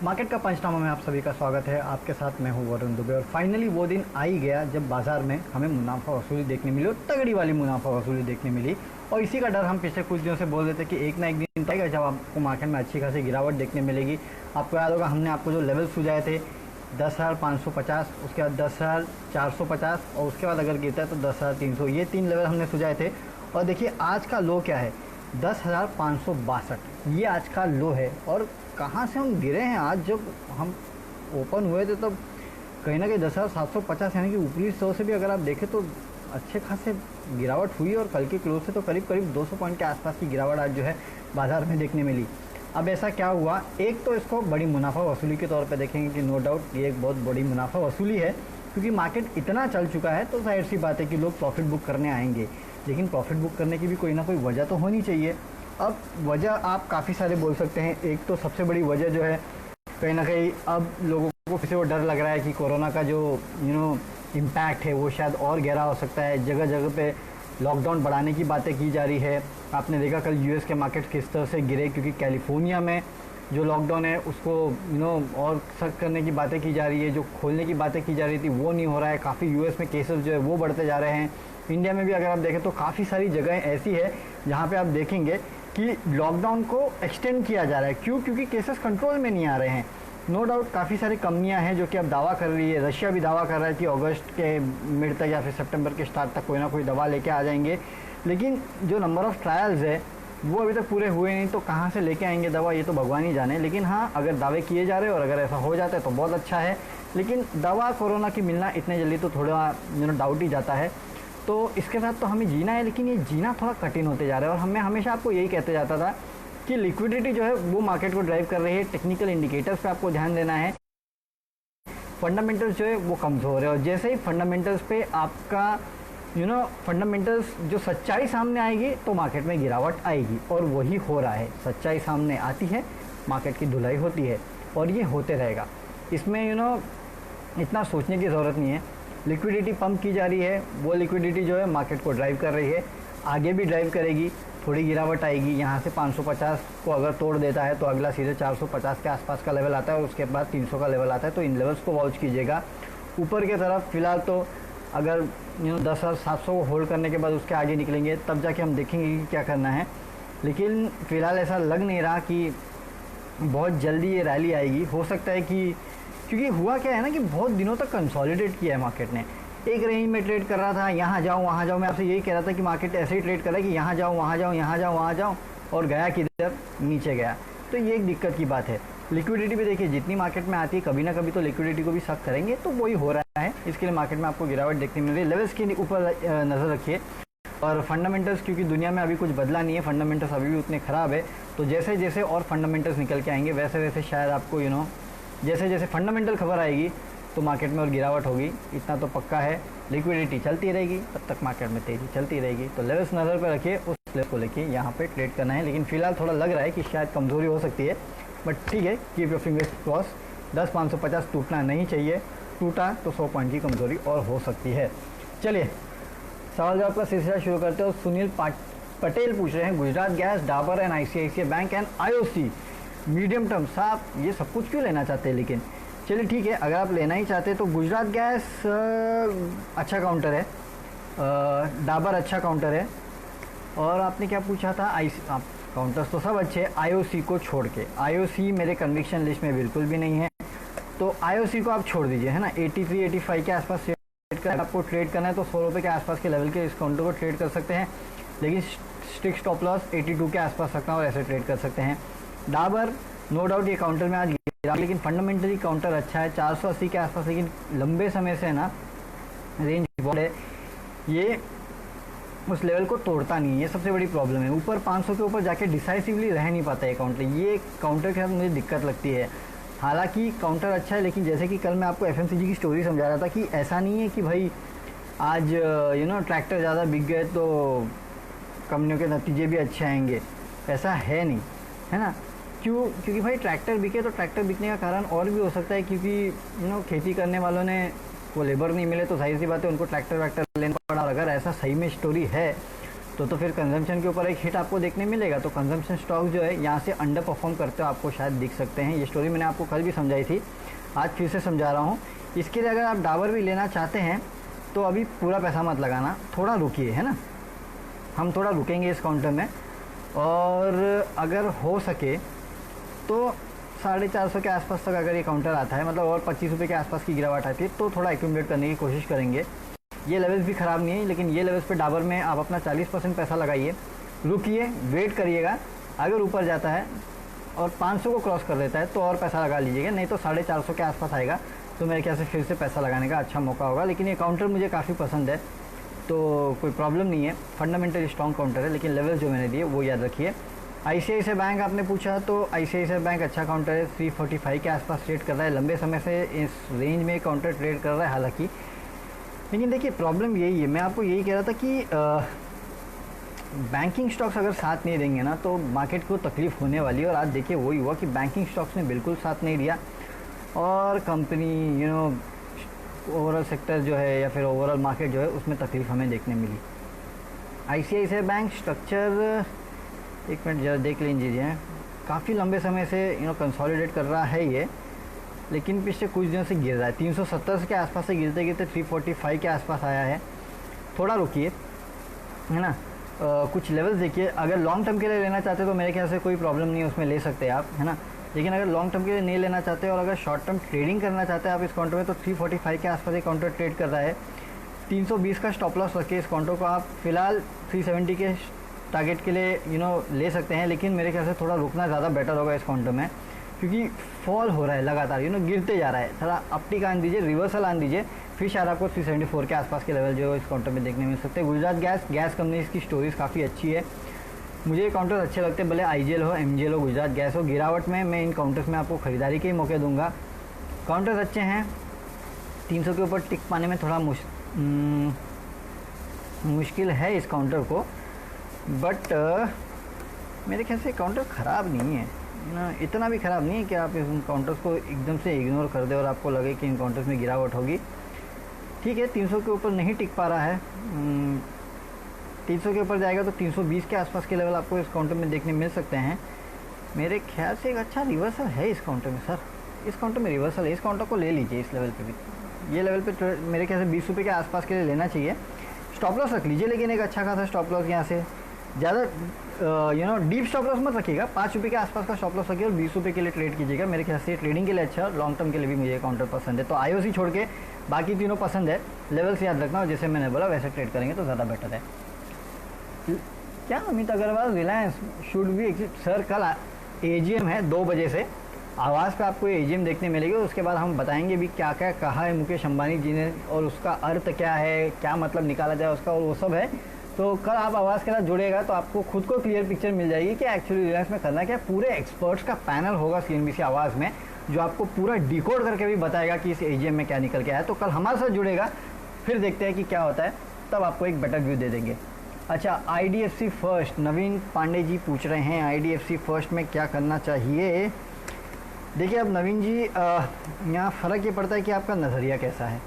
Market का पंचनामा में आप सभी का स्वागत है। आपके साथ मैं हूं वरुण दुबे और फाइनली वो दिन आ ही गया जब बाजार में हमें मुनाफा वसूली देखने मिली और तगड़ी वाली मुनाफा वसूली देखने मिली। और इसी का डर हम पिछले कुछ दिनों से बोल रहे थे कि एक ना एक दिन तो आएगा जब आपको मार्केट में अच्छी खासी गिरावट देखने मिलेगी। आपको याद होगा हमने आपको जो लेवल सुझाए थे 10,550, उसके बाद 10,450 और उसके बाद अगर गिरता है तो 10,300, ये 3 लेवल हमने सुझाए थे। और देखिए आज का लो क्या है, 10,562 ये आज का लो है। और कहाँ से हम गिरे हैं, आज जब हम ओपन हुए थे तब कहीं ना कहीं 10,750 यानी कि ऊपरी 100 से भी अगर आप देखें तो अच्छे खासे गिरावट हुई। और कल के क्लोज से तो करीब करीब 200 पॉइंट के आसपास की गिरावट आज जो है बाज़ार में देखने मिली। अब ऐसा क्या हुआ, एक तो इसको बड़ी मुनाफा वसूली के तौर पे देखेंगे कि नो डाउट ये एक बहुत बड़ी मुनाफा वसूली है, क्योंकि मार्केट इतना चल चुका है तो जाहिर सी बात है कि लोग प्रॉफिट बुक करने आएंगे। लेकिन प्रॉफिट बुक करने की भी कोई ना कोई वजह तो होनी चाहिए। अब वजह आप काफ़ी सारे बोल सकते हैं। एक तो सबसे बड़ी वजह जो है कहीं ना कहीं अब लोगों को फिर से वो डर लग रहा है कि कोरोना का जो इम्पैक्ट है वो शायद और गहरा हो सकता है। जगह जगह पे लॉकडाउन बढ़ाने की बातें की जा रही है। आपने देखा कल यूएस के मार्केट किस तरह से गिरे, क्योंकि कैलिफोर्निया में जो लॉकडाउन है उसको और सख्त करने की बातें की जा रही है। जो खोलने की बातें की जा रही थी वो नहीं हो रहा है। काफ़ी यूएस में केसेस जो है वो बढ़ते जा रहे हैं। इंडिया में भी अगर आप देखें तो काफ़ी सारी जगहें ऐसी है जहाँ पे आप देखेंगे कि लॉकडाउन को एक्सटेंड किया जा रहा है। क्यों? क्योंकि केसेस कंट्रोल में नहीं आ रहे हैं। नो डाउट काफ़ी सारी कंपनियां हैं जो कि अब दावा कर रही है, रशिया भी दावा कर रहा है कि अगस्त के मिड तक या फिर सितंबर के स्टार्ट तक कोई ना कोई दवा लेके आ जाएंगे। लेकिन जो नंबर ऑफ़ ट्रायल्स है वो अभी तक पूरे हुए नहीं, तो कहाँ से लेके आएंगे दवा ये तो भगवान ही जाने। लेकिन हाँ, अगर दावे किए जा रहे हैं और अगर ऐसा हो जाता है तो बहुत अच्छा है। लेकिन दवा कोरोना की मिलना इतने जल्दी तो थोड़ा डाउट ही जाता है। तो इसके साथ तो हमें जीना है, लेकिन ये जीना थोड़ा कठिन होते जा रहा है। और मैं हमेशा आपको यही कहते जाता था कि लिक्विडिटी जो है वो मार्केट को ड्राइव कर रही है। टेक्निकल इंडिकेटर्स पे आपको ध्यान देना है। फंडामेंटल्स जो है वो कमज़ोर है, और जैसे ही फंडामेंटल्स पे आपका फंडामेंटल्स जो सच्चाई सामने आएगी तो मार्केट में गिरावट आएगी। और वही हो रहा है, सच्चाई सामने आती है, मार्केट की धुलाई होती है और ये होते रहेगा। इसमें इतना सोचने की ज़रूरत नहीं है। लिक्विडिटी पंप की जा रही है, वो लिक्विडिटी जो है मार्केट को ड्राइव कर रही है, आगे भी ड्राइव करेगी। थोड़ी गिरावट आएगी, यहाँ से 550 को अगर तोड़ देता है तो अगला सीधे 450 के आसपास का लेवल आता है और उसके बाद 300 का लेवल आता है। तो इन लेवल्स को वॉच कीजिएगा। ऊपर की तरफ फिलहाल तो अगर 10,700 को होल्ड करने के बाद उसके आगे निकलेंगे तब जाके हम देखेंगे कि क्या करना है। लेकिन फ़िलहाल ऐसा लग नहीं रहा कि बहुत जल्दी ये रैली आएगी। हो सकता है कि क्योंकि हुआ क्या है ना कि बहुत दिनों तक कंसोलिडेट किया है मार्केट ने, एक रेंज में ट्रेड कर रहा था, यहाँ जाओ वहाँ जाओ। मैं आपसे यही कह रहा था कि मार्केट ऐसे ही ट्रेड कर रहा है कि यहाँ जाओ वहाँ जाओ, यहाँ जाओ वहाँ जाओ, और गया किधर, नीचे गया। तो ये एक दिक्कत की बात है। लिक्विडिटी भी देखिए जितनी मार्केट में आती है कभी ना कभी तो लिक्विडिटी को भी सख्त करेंगे, तो वही हो रहा है। इसके लिए मार्केट में आपको गिरावट देखने मिल रही है। लेवल्स के ऊपर नज़र रखिए। और फंडामेंटल्स, क्योंकि दुनिया में अभी कुछ बदला नहीं है, फंडामेंटल्स अभी भी उतने ख़राब है। तो जैसे जैसे और फंडामेंटल्स निकल के आएंगे वैसे वैसे शायद आपको जैसे जैसे फंडामेंटल खबर आएगी तो मार्केट में और गिरावट होगी। इतना तो पक्का है। लिक्विडिटी चलती रहेगी तब तक मार्केट में तेज़ी चलती रहेगी। तो लेवल्स नज़र पर रखिए, उस लेवल को लेके यहाँ पे ट्रेड करना है। लेकिन फिलहाल थोड़ा लग रहा है कि शायद कमज़ोरी हो सकती है, बट ठीक है, कीप योर फिंगर्स क्रॉस। 10,550 टूटना नहीं चाहिए, टूटा तो 100 पॉइंट की कमज़ोरी और हो सकती है। चलिए सवाल जवाब का सिलसिला शुरू करते हैं। सुनील पटेल पूछ रहे हैं, Gujarat gas, Dabur and ICICI bank and IOC medium term, साहब ये सब कुछ क्यों लेना चाहते हैं? लेकिन चलिए ठीक है, अगर आप लेना ही चाहते हैं तो गुजरात गैस अच्छा काउंटर है, डाबर अच्छा काउंटर है, और आपने क्या पूछा था? आप काउंटर्स तो सब अच्छे हैं IOC को छोड़ के। IOC मेरे कन्विक्शन लिस्ट में बिल्कुल भी नहीं है, तो IOC को आप छोड़ दीजिए, है ना। 83-85 के आसपास ट्रेड करना, आपको ट्रेड करना है तो 100 रुपये के आसपास के लेवल के इस काउंटर को ट्रेड कर सकते हैं। लेकिन स्ट्रिक्ट स्टॉप लॉस 82 के आसपास रखना और ऐसे ट्रेड कर सकते हैं। डाबर नो डाउट ये काउंटर में आज गिरा, लेकिन फंडामेंटली काउंटर अच्छा है 480 के आसपास। लेकिन लंबे समय से ना रेंज बहुत है, ये उस लेवल को तोड़ता नहीं है, ये सबसे बड़ी प्रॉब्लम है। ऊपर 500 के ऊपर जाके डिसाइसिवली रह नहीं पाता है काउंटर, ये काउंटर के साथ मुझे दिक्कत लगती है। हालांकि काउंटर अच्छा है, लेकिन जैसे कि कल मैं आपको FMCG की स्टोरी समझा रहा था कि ऐसा नहीं है कि भाई आज ट्रैक्टर ज़्यादा बिक गए तो कंपनियों के नतीजे भी अच्छे आएंगे, ऐसा है नहीं, है ना। क्योंकि भाई ट्रैक्टर बिके तो ट्रैक्टर बिकने का कारण और भी हो सकता है, क्योंकि खेती करने वालों ने वो लेबर नहीं मिले तो जाहिर सी बात है उनको ट्रैक्टर वैक्टर लेना पड़ा। और अगर ऐसा सही में स्टोरी है तो फिर कंजम्पशन के ऊपर एक हिट आपको देखने मिलेगा। तो कंजम्पशन स्टॉक जो है यहाँ से अंडर परफॉर्म करते हो आपको शायद दिख सकते हैं। ये स्टोरी मैंने आपको कल भी समझाई थी, आज फिर से समझा रहा हूँ। इसके लिए अगर आप डाबर भी लेना चाहते हैं तो अभी पूरा पैसा मत लगाना, थोड़ा रुकिए, है ना। हम थोड़ा रुकेंगे इस काउंटर में, और अगर हो सके तो 450 के आसपास तक अगर ये काउंटर आता है, मतलब और 25 रुपये के आसपास की गिरावट आती है, तो थोड़ा एक्यूमुलेट करने की कोशिश करेंगे। ये लेवल्स भी ख़राब नहीं है, लेकिन ये लेवल्स पे डाबर में आप अपना 40% पैसा लगाइए, रुकिए, वेट करिएगा। अगर ऊपर जाता है और 500 को क्रॉस कर देता है तो और पैसा लगा लीजिएगा, नहीं तो 450 के आसपास आएगा तो मेरे ख्याल से फिर से पैसा लगाने का अच्छा मौका होगा। लेकिन ये काउंटर मुझे काफ़ी पसंद है, तो कोई प्रॉब्लम नहीं है, फंडामेंटली स्ट्रॉन्ग काउंटर है। लेकिन लेवल जो मैंने दिए वो याद रखिए। ICICI बैंक आपने पूछा, तो ICICI बैंक अच्छा काउंटर है, 345 के आसपास ट्रेड कर रहा है, लंबे समय से इस रेंज में काउंटर ट्रेड कर रहा है हालांकि। लेकिन देखिए प्रॉब्लम यही है, मैं आपको यही कह रहा था कि बैंकिंग स्टॉक्स अगर साथ नहीं देंगे ना तो मार्केट को तकलीफ होने वाली है। और आज देखिए वही हुआ कि बैंकिंग स्टॉक्स ने बिल्कुल साथ नहीं दिया, और कंपनी ओवरऑल सेक्टर जो है या फिर ओवरऑल मार्केट जो है उसमें तकलीफ हमें देखने मिली। ICICI बैंक स्ट्रक्चर एक मिनट ज़रा देख लीजिए, काफ़ी लंबे समय से कंसोलिडेट कर रहा है ये, लेकिन पिछले कुछ दिनों से गिर रहा है। 370 के आसपास से गिरते गिरते 345 के आसपास आया है। थोड़ा रुकिए, है ना। कुछ लेवल्स देखिए, अगर लॉन्ग टर्म के लिए लेना चाहते हो तो मेरे ख्याल से कोई प्रॉब्लम नहीं है, उसमें ले सकते हैं आप, है ना। लेकिन अगर लॉन्ग टर्म के लिए नहीं लेना चाहते और अगर शॉर्ट टर्म ट्रेडिंग करना चाहते हैं आप इस काउंटर में, तो 345 के आसपास ये काउंटर ट्रेड कर रहा है। 320 का स्टॉप लॉस रखिए इस काउंटर को आप। फिलहाल 370 के टारगेट के लिए ले सकते हैं, लेकिन मेरे ख्याल से थोड़ा रुकना ज़्यादा बेटर होगा इस काउंटर में, क्योंकि फॉल हो रहा है लगातार, गिरते जा रहा है। थोड़ा अपटिक आन दीजिए, रिवर्सल आन दीजिए, फिर शायद आपको 374 के आसपास के लेवल जो इस काउंटर में देखने मिल सकते हैं। गुजरात गैस कंपनी की स्टोरीज काफ़ी अच्छी है, मुझे ये काउंटर अच्छे लगते हैं, भले IGL हो, MGL हो, गुजरात गैस हो। गिरावट में मैं इन काउंटर्स में आपको ख़रीदारी के ही मौके दूंगा। काउंटर्स अच्छे हैं, 300 के ऊपर टिक पाने में थोड़ा मुश्किल है इस काउंटर को, बट मेरे ख्याल से काउंटर ख़राब नहीं है ना, इतना भी ख़राब नहीं है कि आप इन काउंटर्स को एकदम से इग्नोर कर दें और आपको लगे कि इन काउंटर्स में गिरावट होगी। ठीक है, 300 के ऊपर नहीं टिक पा रहा है, 300 के ऊपर जाएगा तो 320 के आसपास के लेवल आपको इस काउंटर में देखने मिल सकते हैं। मेरे ख्याल से एक अच्छा रिवर्सल है इस काउंटर में सर, इस काउंटर में रिवर्सल है, इस काउंटर को ले लीजिए इस लेवल पे भी। ये लेवल पे मेरे ख्याल से 20 रुपये के आसपास के लिए लेना चाहिए। स्टॉप लॉस रख लीजिए, लेकिन एक अच्छा खासा स्टॉप लॉस यहाँ से, ज़्यादा डीप स्टॉप लॉस मत रखिएगा, 5 रुपये के आसपास का स्टॉप लॉस रखिए और 20 रुपये के लिए ट्रेड कीजिएगा। मेरे ख्याल से ट्रेडिंग के लिए अच्छा, लॉन्ग टर्म के लिए भी मुझे काउंटर पसंद है। तो IOC छोड़ के बाकी तीनों पसंद है, लेवल्स याद रखना, और जैसे मैंने बोला वैसे ट्रेड करेंगे तो ज़्यादा बेटर है। क्या Amit Agarwal, Reliance should be exit. Sir कल AGM है 2 बजे से, आवाज़ पे आपको ये AGM देखने मिलेगी, उसके बाद हम बताएंगे भी क्या क्या कहा है मुकेश अंबानी जी ने और उसका अर्थ क्या है, क्या मतलब निकाला जाए उसका, और वो सब है। तो कल आप आवाज़ के साथ जुड़ेगा तो आपको खुद को क्लियर पिक्चर मिल जाएगी कि एक्चुअली रिलायंस में करना क्या। पूरे एक्सपर्ट्स का पैनल होगा CNBC आवाज़ में, जो आपको पूरा डिकोड करके भी बताएगा कि इस AGM में क्या निकल के आया। तो कल हमारे साथ जुड़ेगा, फिर देखते हैं कि क्या होता है, तब आपको एक बेटर व्यू दे देंगे। अच्छा, IDFC फर्स्ट, नवीन पांडे जी पूछ रहे हैं IDFC फर्स्ट में क्या करना चाहिए। देखिए अब नवीन जी, यहाँ फ़र्क ये पड़ता है कि आपका नज़रिया कैसा है।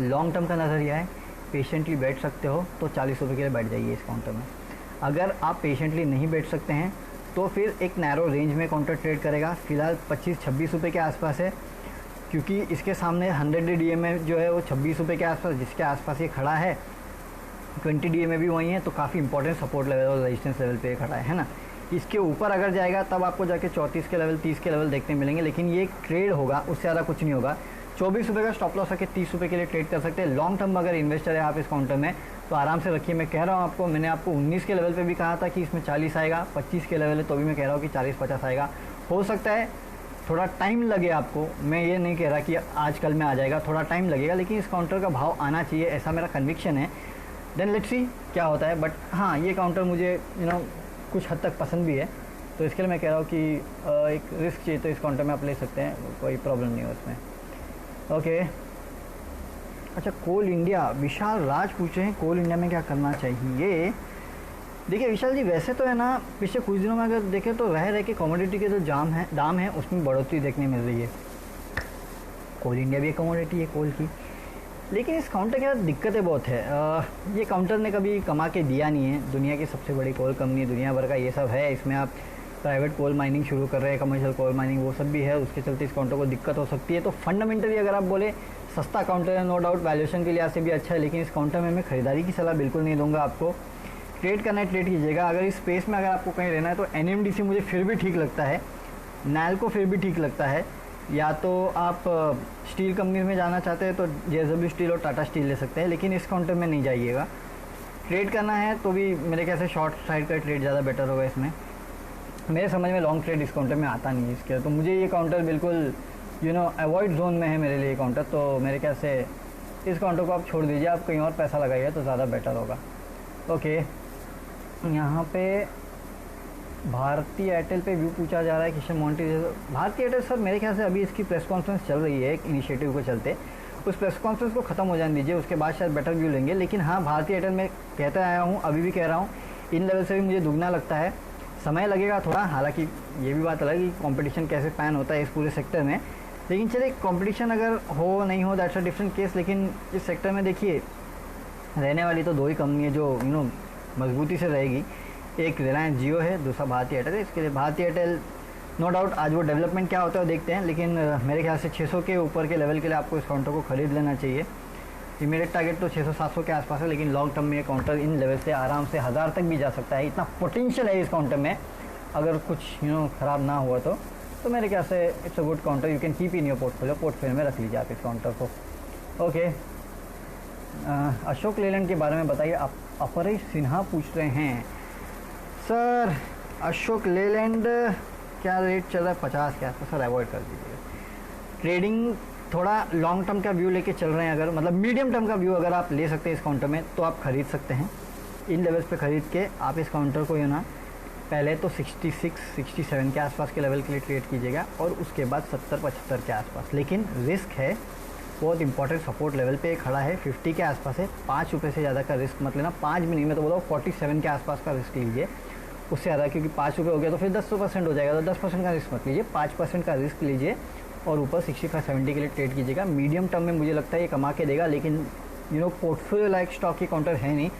लॉन्ग टर्म का नज़रिया है, पेशेंटली बैठ सकते हो तो 40 रुपये के लिए बैठ जाइए इस काउंटर में। अगर आप पेशेंटली नहीं बैठ सकते हैं तो फिर एक नैरो रेंज में काउंटर ट्रेड करेगा। फिलहाल 25-26 रुपये के आसपास है, क्योंकि इसके सामने 100 DMA जो है वो 26 रुपये के आसपास, जिसके आसपास ये खड़ा है। 20 DMA भी वही है, तो काफ़ी इंपॉर्टेंट सपोर्ट लेवल और रेजिस्टेंस लेवल पे खड़ा है ना। इसके ऊपर अगर जाएगा तब आपको जाके 34 के लेवल, 30 के लेवल देखने मिलेंगे, लेकिन ये एक ट्रेड होगा, उससे ज़्यादा कुछ नहीं होगा। 24 रुपये का स्टॉप लॉस रखे 30 रुपये के लिए ट्रेड कर सकते हैं। लॉन्ग टर्म अगर इन्वेस्टर है आप इस काउंटर में तो आराम से रखिए। मैं कह रहा हूँ आपको, मैंने आपको 19 के लेवल पे भी कहा था कि इसमें 40 आएगा, 25 के लेवल है तो भी मैं कह रहा हूँ कि 40-50 आएगा। हो सकता है थोड़ा टाइम लगे आपको, मैं ये नहीं कह रहा कि आज कल में आ जाएगा, थोड़ा टाइम लगेगा, लेकिन इस काउंटर का भाव आना चाहिए, ऐसा मेरा कन्विक्शन है। देन लेट्स सी क्या होता है। बट हाँ, ये काउंटर मुझे कुछ हद तक पसंद भी है, तो इसके लिए मैं कह रहा हूँ कि एक रिस्क चाहिए तो इस काउंटर में आप ले सकते हैं, कोई प्रॉब्लम नहीं है उसमें। ओके, अच्छा कोल इंडिया, विशाल राज पूछ रहे हैं कोल इंडिया में क्या करना चाहिए। देखिए विशाल जी, वैसे तो है ना, पिछले कुछ दिनों में अगर देखें तो रह के कमोडिटी के जो दाम है उसमें बढ़ोतरी देखने मिल रही है। कोल इंडिया भी एक कमोडिटी है कोल की, लेकिन इस काउंटर के साथ दिक्कतें बहुत है। ये काउंटर ने कभी कमा के दिया नहीं है, दुनिया की सबसे बड़ी कोल कंपनी दुनिया भर का ये सब है, इसमें आप प्राइवेट कोल माइनिंग शुरू कर रहे हैं, कमर्शियल कोल माइनिंग वो सब भी है, उसके चलते इस काउंटर को दिक्कत हो सकती है। तो फंडामेंटली अगर आप बोले सस्ता काउंटर है, नो डाउट वैल्यूएशन के लिहाज से भी अच्छा है, लेकिन इस काउंटर में मैं खरीदारी की सलाह बिल्कुल नहीं दूंगा आपको। ट्रेड करना है ट्रेड कीजिएगा, अगर इस स्पेस में अगर आपको कहीं रहना है तो NMDC मुझे फिर भी ठीक लगता है, नैल्को फिर भी ठीक लगता है, या तो आप स्टील कंपनी में जाना चाहते हैं तो JSW स्टील और टाटा स्टील ले सकते हैं, लेकिन इस काउंटर में नहीं जाइएगा। ट्रेड करना है तो भी मेरे ख्याल से शॉर्ट साइड का ट्रेड ज़्यादा बेटर होगा इसमें। मेरे समझ में लॉन्ग ट्रेड इस काउंटर में आता नहीं है इसके, तो मुझे ये काउंटर बिल्कुल अवॉइड जोन में है मेरे लिए ये काउंटर। तो मेरे ख्याल से इस काउंटर को आप छोड़ दीजिए, आप कहीं और पैसा लगाइए तो ज़्यादा बेटर होगा। ओके, यहाँ पे भारतीय एयरटेल पे व्यू पूछा जा रहा है किशन मोंटी। भारतीय एयरटेल सर मेरे ख्याल से अभी इसकी प्रेस कॉन्फ्रेंस चल रही है एक इनिशिएटिव को चलते, उस प्रेस कॉन्फ्रेंस को ख़त्म हो जाने दीजिए, उसके बाद शायद बेटर व्यू लेंगे। लेकिन हाँ, भारतीय एयरटेल में कहता आया हूँ, अभी भी कह रहा हूँ, इन लेवल से भी मुझे दुगना लगता है, समय लगेगा थोड़ा। हालांकि ये भी बात अलग है कि कंपटीशन कैसे पैन होता है इस पूरे सेक्टर में, लेकिन चलिए कंपटीशन अगर हो नहीं हो दैट्स अ डिफरेंट केस। लेकिन इस सेक्टर में देखिए रहने वाली तो दो ही कंपनी है जो मजबूती से रहेगी, एक रिलायंस जियो है, दूसरा भारतीय एयरटेल है। इसके लिए भारतीय एयरटेल नो डाउट आज वो डेवलपमेंट क्या होता है देखते हैं, लेकिन मेरे ख्याल से 600 के ऊपर के लेवल के लिए आपको इस काउंटर को खरीद लेना चाहिए। इमीडिएट टारगेट तो 600-700 के आसपास है, लेकिन लॉन्ग टर्म में ये काउंटर इन लेवल से आराम से 1000 तक भी जा सकता है, इतना पोटेंशियल है इस काउंटर में। अगर कुछ ख़राब ना हुआ तो मेरे ख्याल से it's a good counter, you can keep in your portfolio में रख लीजिए आप इस काउंटर को। ओके, अशोक लेलैंड के बारे में बताइए, आप अपरेश सिन्हा पूछ रहे हैं। सर अशोक लेलैंड क्या रेट चल रहा है, 50 के आसपास, सर अवॉइड कर दीजिएगा। ट्रेडिंग थोड़ा लॉन्ग टर्म का व्यू लेके चल रहे हैं, अगर मतलब मीडियम टर्म का व्यू अगर आप ले सकते हैं इस काउंटर में तो आप खरीद सकते हैं। इन लेवल्स पे खरीद के आप इस काउंटर को पहले तो 66-67 के आसपास के लेवल के लिए ट्रेड कीजिएगा और उसके बाद 70-75 के आसपास। लेकिन रिस्क है, बहुत इंपॉर्टेंट सपोर्ट लेवल पे खड़ा है, 50 के आसपास है, 5 रुपये से ज़्यादा का रिस्क मत लेना, 5 भी नहीं, मैं तो बोला 47 के आसपास का रिस्क लीजिए, उससे ज़्यादा, क्योंकि 5 रुपये हो गया तो फिर 10% हो जाएगा, तो 10% का रिस्क मत लीजिए, 5% का रिस्क लीजिए और ऊपर 65-70 के लिए ट्रेड कीजिएगा। मीडियम टर्म में मुझे लगता है ये कमा के देगा, लेकिन पोर्टफोलियो लाइक स्टॉक की काउंटर है नहीं।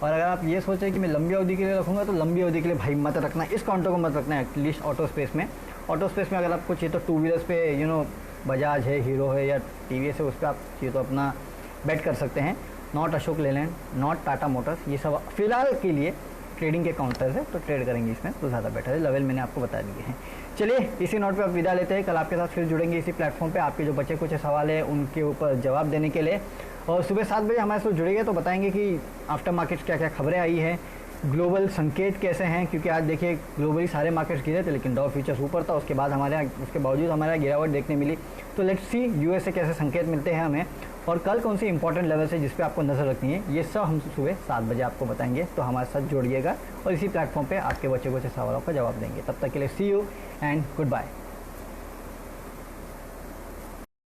और अगर आप ये सोचें कि मैं लंबी अवधि के लिए रखूँगा तो लंबी अवधि के लिए भाई मत रखना, इस काउंटर को मत रखना एटलीस्ट ऑटो स्पेस में। ऑटो स्पेस में अगर आपको चाहिए तो टू व्हीलर्स पे बजाज है, हीरो है या TVS है, उस पर आप चाहिए तो अपना बेट कर सकते हैं। Not Ashok Leyland, not Tata Motors, ये सब फिलहाल के लिए ट्रेडिंग के काउंटर्स है, तो ट्रेड करेंगे इसमें तो ज़्यादा बेटर है। लेवल मैंने आपको बता दिए हैं। चलिए इसी नोट पे आप विदा लेते हैं, कल आपके साथ फिर जुड़ेंगे इसी प्लेटफॉर्म पे आपके जो बचे कुछ सवाल है उनके ऊपर जवाब देने के लिए। और सुबह 7 बजे हमारे साथ जुड़ेंगे तो बताएंगे कि आफ्टर मार्केट्स क्या क्या खबरें आई हैं, ग्लोबल संकेत कैसे हैं, क्योंकि आज देखिए ग्लोबली सारे मार्केट्स गिरे थे लेकिन डाउ फ्यूचर्स ऊपर था, उसके बावजूद हमारे यहाँ गिरावट देखने मिली। तो लेट्स सी US से कैसे संकेत मिलते हैं हमें, और कल कौन सी इंपॉर्टेंट लेवल है जिस पे आपको नज़र रखनी है, ये सब हम सुबह 7 बजे आपको बताएंगे। तो हमारे साथ जोड़िएगा और इसी प्लेटफॉर्म पे आपके बच्चे सवालों का जवाब देंगे। तब तक के लिए सी यू एंड गुड बाय।